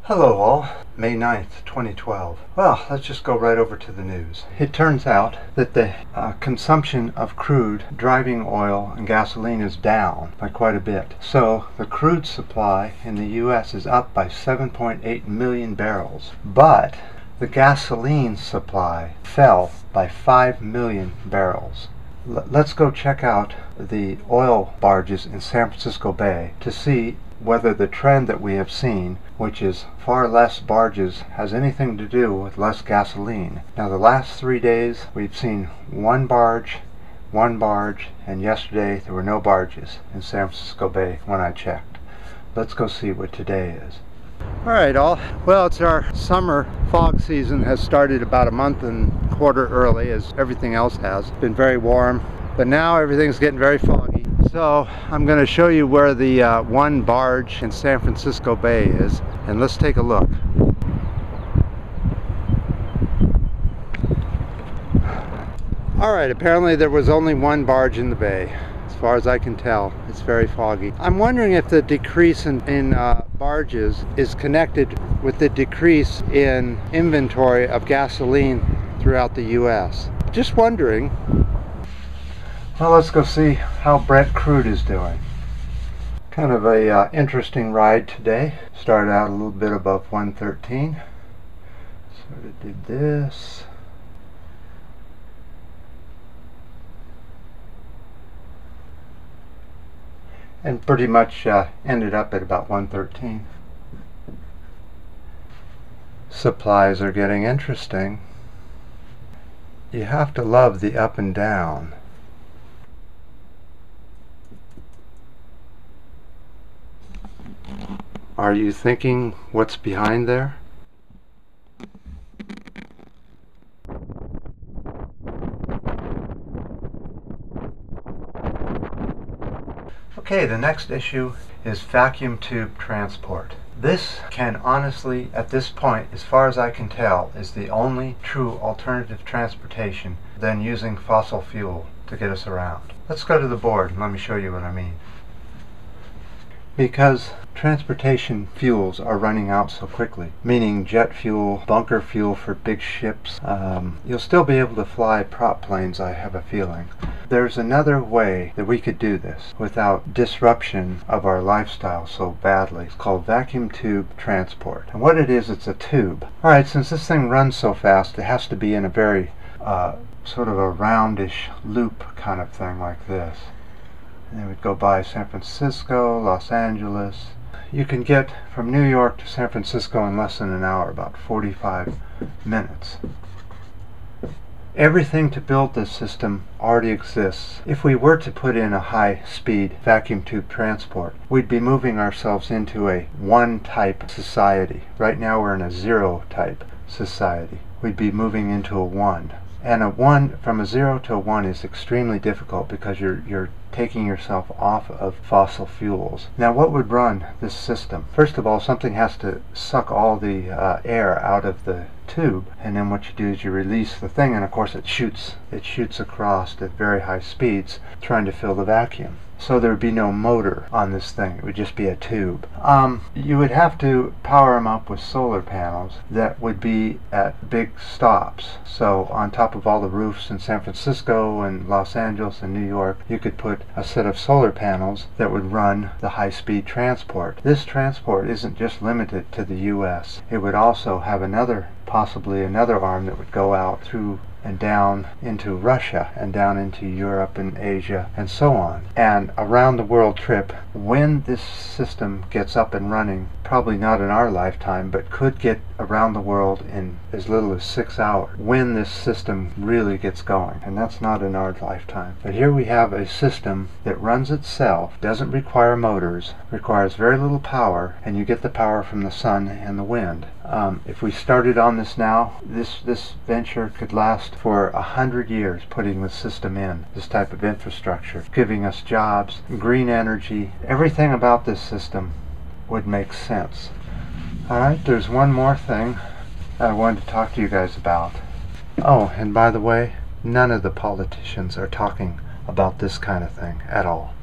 Hello all, May 9th, 2012. Well, let's just go right over to the news. It turns out that the consumption of crude, driving oil, and gasoline is down by quite a bit. So the crude supply in the U.S. is up by 7.8 million barrels. But the gasoline supply fell by 5 million barrels. Let's go check out the oil barges in San Francisco Bay to see whether the trend that we have seen, which is far less barges, has anything to do with less gasoline. Now the last 3 days we've seen one barge, and yesterday there were no barges in San Francisco Bay when I checked. Let's go see what today is. Alright all, well, it's our summer fog season has started about a month and a quarter early, as everything else has. It's been very warm, but now everything's getting very foggy. So I'm going to show you where the one barge in San Francisco Bay is, and let's take a look. Alright, apparently there was only one barge in the bay. As far as I can tell, it's very foggy. I'm wondering if the decrease in barges is connected with the decrease in inventory of gasoline throughout the U.S. Just wondering. Well, let's go see how Brent crude is doing. Kind of a interesting ride today. Started out a little bit above 113. Sort of did this. And pretty much ended up at about 113. Supplies are getting interesting. You have to love the up and down. Are you thinking what's behind there? Okay, the next issue is vacuum tube transport. This can honestly, at this point, as far as I can tell, is the only true alternative transportation than using fossil fuel to get us around. Let's go to the board and let me show you what I mean. Because transportation fuels are running out so quickly, meaning jet fuel, bunker fuel for big ships, you'll still be able to fly prop planes, I have a feeling. There's another way that we could do this without disruption of our lifestyle so badly. It's called vacuum tube transport. And what it is, it's a tube. Alright, since this thing runs so fast, it has to be in a very sort of a roundish loop kind of thing like this. And then we'd go by San Francisco, Los Angeles. You can get from New York to San Francisco in less than an hour, about 45 minutes. Everything to build this system already exists. If we were to put in a high-speed vacuum tube transport, we'd be moving ourselves into a one-type society. Right now we're in a zero-type society. We'd be moving into a one. And a one, from a 0 to a 1 is extremely difficult because you're taking yourself off of fossil fuels. Now what would run this system? First of all, something has to suck all the air out of the tube, and then what you do is you release the thing, and of course it shoots across at very high speeds trying to fill the vacuum. So there would be no motor on this thing. It would just be a tube. You would have to power them up with solar panels that would be at big stops. So on top of all the roofs in San Francisco and Los Angeles and New York, you could put a set of solar panels that would run the high-speed transport. This transport isn't just limited to the U.S. It would also have possibly another arm that would go out through and down into Russia and down into Europe and Asia and so on. And around the world trip, when this system gets up and running, probably not in our lifetime, but could get around the world in as little as 6 hours, when this system really gets going. And that's not in our lifetime. But here we have a system that runs itself, doesn't require motors, requires very little power, and you get the power from the sun and the wind. If we started on this now, this venture could last for 100 years, putting the system in, this type of infrastructure, giving us jobs, green energy. Everything about this system would make sense. Alright, there's one more thing I wanted to talk to you guys about. Oh, and by the way, none of the politicians are talking about this kind of thing at all.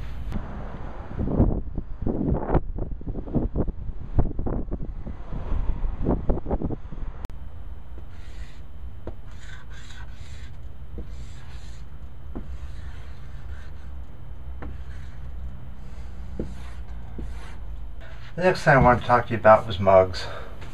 The next thing I wanted to talk to you about was mugs.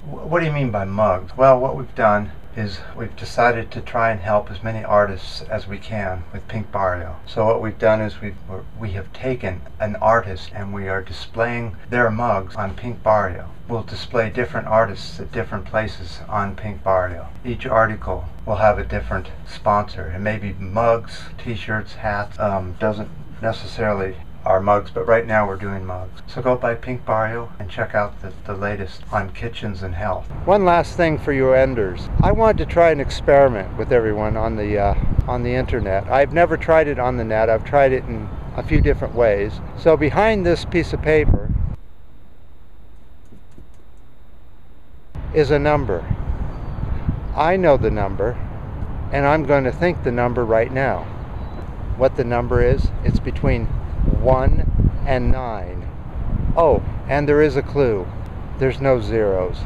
What do you mean by mugs? Well, what we've done is we've decided to try and help as many artists as we can with Pink Barrio. So what we've done is we have taken an artist and we are displaying their mugs on Pink Barrio. We'll display different artists at different places on Pink Barrio. Each article will have a different sponsor. It may be mugs, t-shirts, hats, doesn't necessarily our mugs, but right now we're doing mugs. So go by Pink Barrio and check out the latest on kitchens and health. One last thing for you enders. I wanted to try an experiment with everyone on the internet. I've never tried it on the net. I've tried it in a few different ways. So behind this piece of paper is a number. I know the number, and I'm going to think the number right now. What the number is, it's between 1 and 9. Oh, and there is a clue. There's no zeros.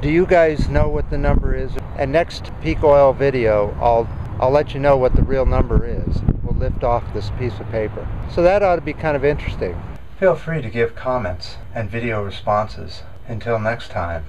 Do you guys know what the number is? And next Peak Oil video, I'll let you know what the real number is. We'll lift off this piece of paper. So that ought to be kind of interesting. Feel free to give comments and video responses. Until next time.